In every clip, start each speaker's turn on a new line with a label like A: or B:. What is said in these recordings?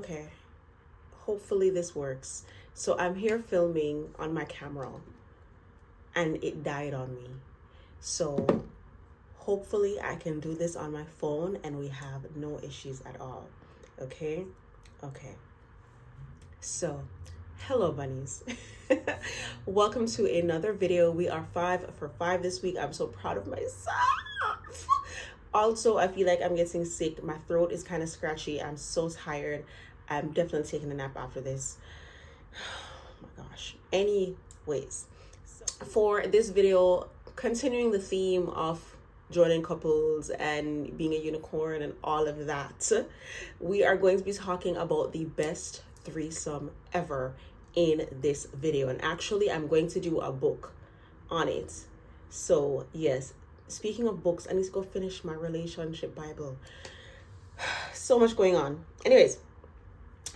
A: Okay, hopefully this works. So I'm here filming on my camera and it died on me. So hopefully I can do this on my phone and we have no issues at all. Okay? Okay. So, hello bunnies. Welcome to another video. We are 5 for 5 this week. I'm so proud of myself. Also, I feel like I'm getting sick. My throat is kind of scratchy. I'm so tired. I'm definitely taking a nap after this. Oh my gosh. Anyways, for this video, continuing the theme of joining couples and being a unicorn and all of that, we are going to be talking about the best threesome ever in this video. And actually, I'm going to do a book on it. So yes, speaking of books, I need to go finish my relationship Bible. So much going on. Anyways,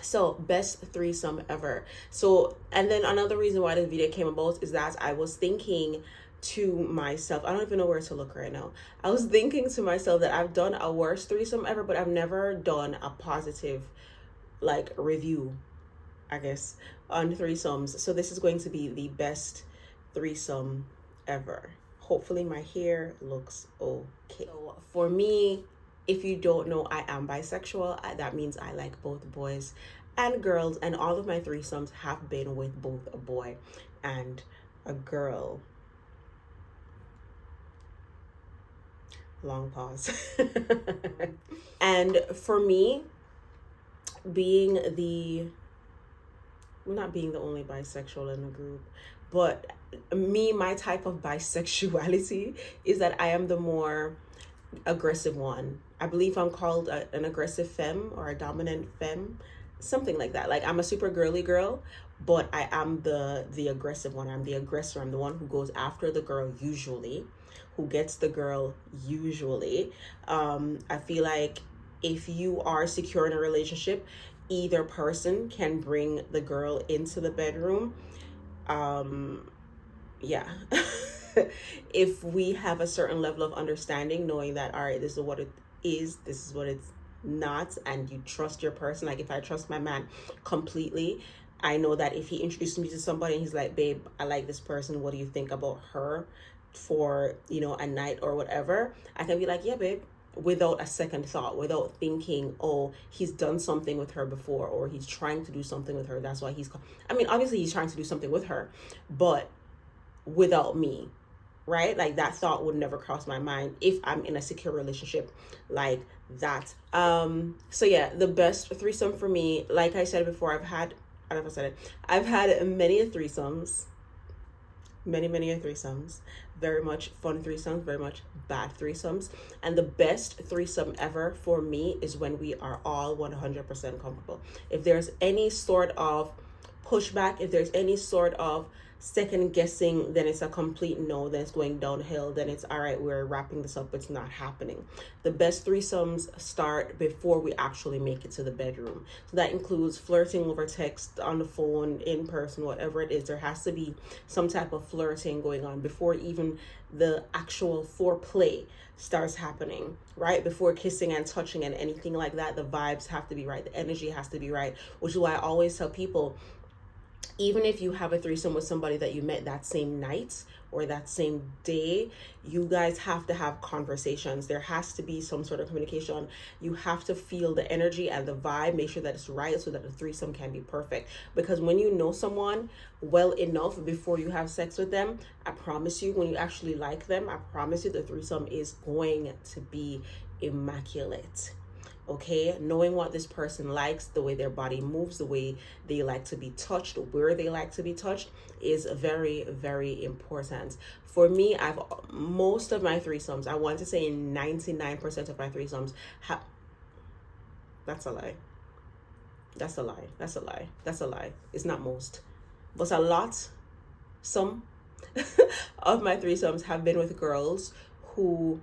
A: so best threesome ever. So, and then another reason why this video came about is that I was thinking to myself, I don't even know where to look right now. I was thinking to myself that I've done a worst threesome ever, but I've never done a positive like review, I guess, on threesomes. So this is going to be the best threesome ever. Hopefully my hair looks okay. So for me, if you don't know, I am bisexual. That means I like both boys and girls, and all of my threesomes have been with both a boy and a girl. Long pause. And for me, being the, well, not being the only bisexual in the group, but my type of bisexuality is that I am the more aggressive one. I believe I'm called an aggressive femme or a dominant femme, something like that. Like I'm a super girly girl, but I am the aggressive one. I'm the aggressor. I'm the one who goes after the girl usually, who gets the girl usually. I feel like if you are secure in a relationship, either person can bring the girl into the bedroom. Yeah. If we have a certain level of understanding, knowing that, all right, this is what it is, this is what it's not, and you trust your person. Like if I trust my man completely, I know that if he introduces me to somebody and he's like, babe, I like this person, what do you think about her for, you know, a night or whatever, I can be like, yeah, babe, without a second thought, without thinking, oh, he's done something with her before, or he's trying to do something with her, that's why I mean, obviously he's trying to do something with her, but without me, right? Like that thought would never cross my mind if I'm in a secure relationship like that. So yeah, the best threesome for me, like I said before, I've had many threesomes, many threesomes, very much fun threesomes, very much bad threesomes, and the best threesome ever for me is when we are all 100% comfortable. If there's any sort of pushback, if there's any sort of second guessing, then it's a complete no, then it's going downhill, then it's all right, we're wrapping this up, it's not happening. The best threesomes start before we actually make it to the bedroom. So that includes flirting over text, on the phone, in person, whatever it is. There has to be some type of flirting going on before even the actual foreplay starts happening, right? Before kissing and touching and anything like that, the vibes have to be right, the energy has to be right, which is why I always tell people, even if you have a threesome with somebody that you met that same night or that same day, you guys have to have conversations. There has to be some sort of communication. You have to feel the energy and the vibe, make sure that it's right so that the threesome can be perfect. Because when you know someone well enough before you have sex with them, I promise you, when you actually like them, I promise you the threesome is going to be immaculate. Okay, knowing what this person likes, the way their body moves, the way they like to be touched, where they like to be touched is very important. For me, most of my threesomes, I want to say 99% of my threesomes that's a lie. That's a lie. That's a lie. That's a lie. It's not most, but a lot, some of my threesomes have been with girls who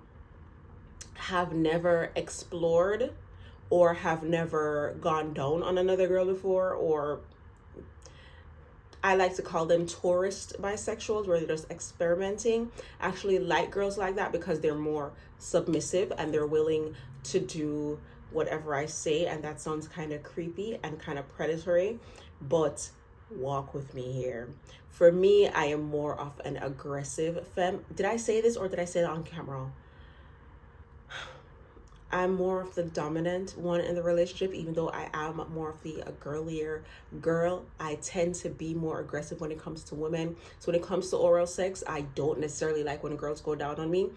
A: have never explored or have never gone down on another girl before, or I like to call them tourist bisexuals, where they're just experimenting. I actually like girls like that because they're more submissive and they're willing to do whatever I say, and that sounds kind of creepy and kind of predatory, but walk with me here. For me, I am more of an aggressive femme. Did I say this or did I say it on camera? I'm more of the dominant one in the relationship, even though I am more of the girlier girl. I tend to be more aggressive when it comes to women. So when it comes to oral sex, I don't necessarily like when girls go down on me.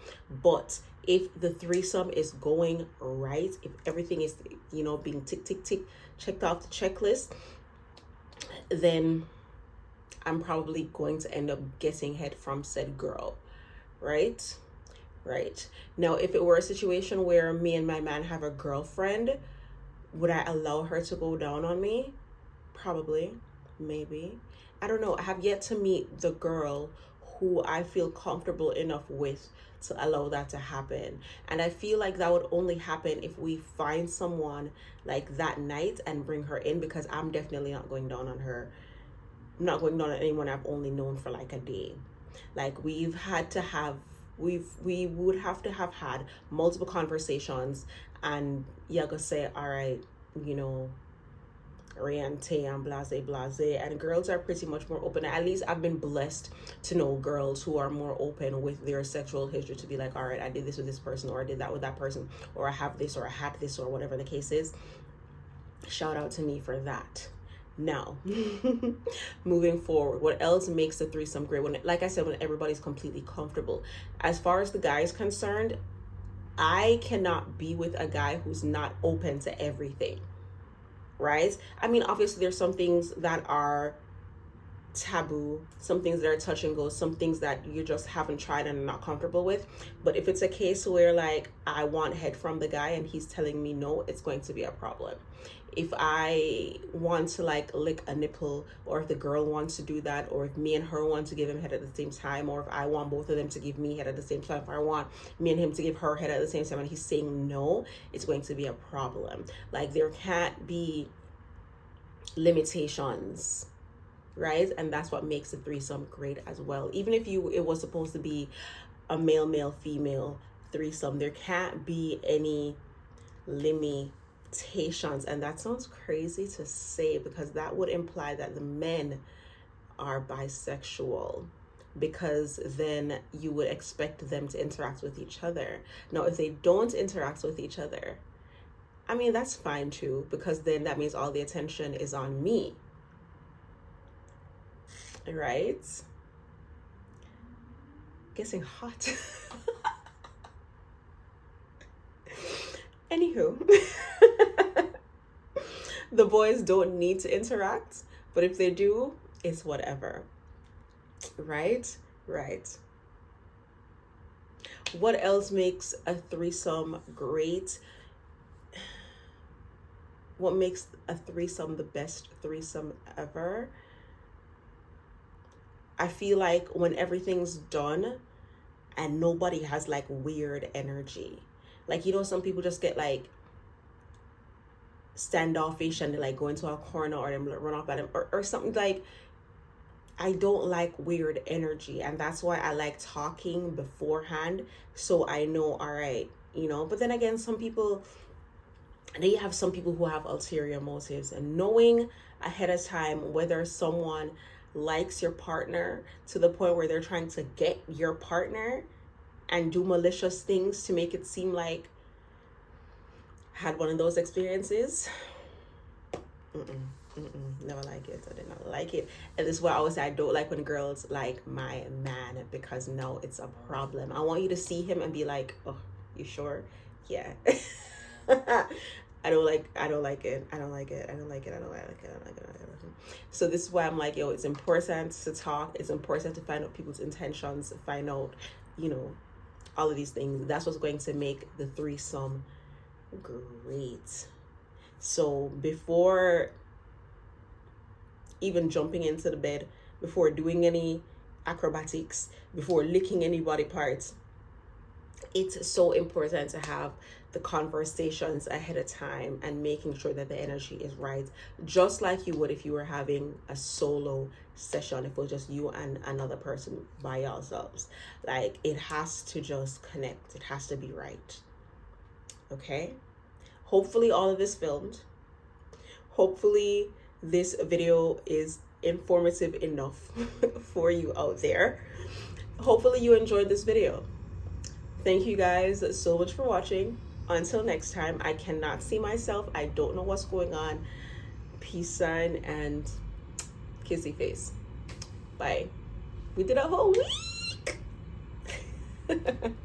A: But if the threesome is going right, if everything is, being tick, tick, tick, checked off the checklist, then I'm probably going to end up getting head from said girl, right? Right. Now, if it were a situation where me and my man have a girlfriend, would I allow her to go down on me? Probably. Maybe. I don't know. I have yet to meet the girl who I feel comfortable enough with to allow that to happen. And I feel like that would only happen if we find someone like that night and bring her in, because I'm definitely not going down on her. I'm not going down on anyone I've only known for like a day. Like we would have to have had multiple conversations, and you go say, all right, Riante and blase blase, and girls are pretty much more open. At least I've been blessed to know girls who are more open with their sexual history, to be like, all right, I did this with this person, or I did that with that person, or I have this, or I had this, or whatever the case is. Shout out to me for that. Now, moving forward, what else makes the threesome great? When, like I said, when everybody's completely comfortable. As far as the guy is concerned, I cannot be with a guy who's not open to everything, right? I mean, obviously there's some things that are taboo, some things that are touch and go, some things that you just haven't tried and are not comfortable with. But if it's a case where like I want head from the guy and he's telling me no, it's going to be a problem. If I want to like lick a nipple, or if the girl wants to do that, or if me and her want to give him head at the same time, or if I want both of them to give me head at the same time, if I want me and him to give her head at the same time and he's saying no, it's going to be a problem. Like there can't be limitations, right? And that's what makes the threesome great as well. Even if it was supposed to be a male female threesome, there can't be any limitations. And that sounds crazy to say, because that would imply that the men are bisexual, because then you would expect them to interact with each other. Now, if they don't interact with each other, I mean, that's fine too, because then that means all the attention is on me, right? Getting hot. Anywho, the boys don't need to interact, but if they do, it's whatever. Right? What else makes a threesome great? What makes a threesome the best threesome ever? I feel like when everything's done and nobody has like weird energy. Like, some people just get like standoffish and they like go into a corner, or they run off at him, or something. Like, I don't like weird energy, and that's why I like talking beforehand, so I know, all right, But then again, some people who have ulterior motives, and knowing ahead of time whether someone likes your partner to the point where they're trying to get your partner and do malicious things to make it seem like had one of those experiences. Never like it. I did not like it. And this is why I always say I don't like when girls like my man, because no, it's a problem. I want you to see him and be like, oh, you sure? Yeah. I don't like it. So this is why I'm like, it's important to talk. It's important to find out people's intentions, find out, all of these things. That's what's going to make the threesome great. So before even jumping into the bed, before doing any acrobatics, before licking any body parts, it's so important to have the conversations ahead of time and making sure that the energy is right, just like you would if you were having a solo session, if it was just you and another person by yourselves. Like, it has to just connect. It has to be right. Okay? Hopefully all of this filmed. Hopefully this video is informative enough for you out there. Hopefully you enjoyed this video. Thank you guys so much for watching. Until next time, I cannot see myself. I don't know what's going on. Peace sign and kissy face. Bye. We did a whole week.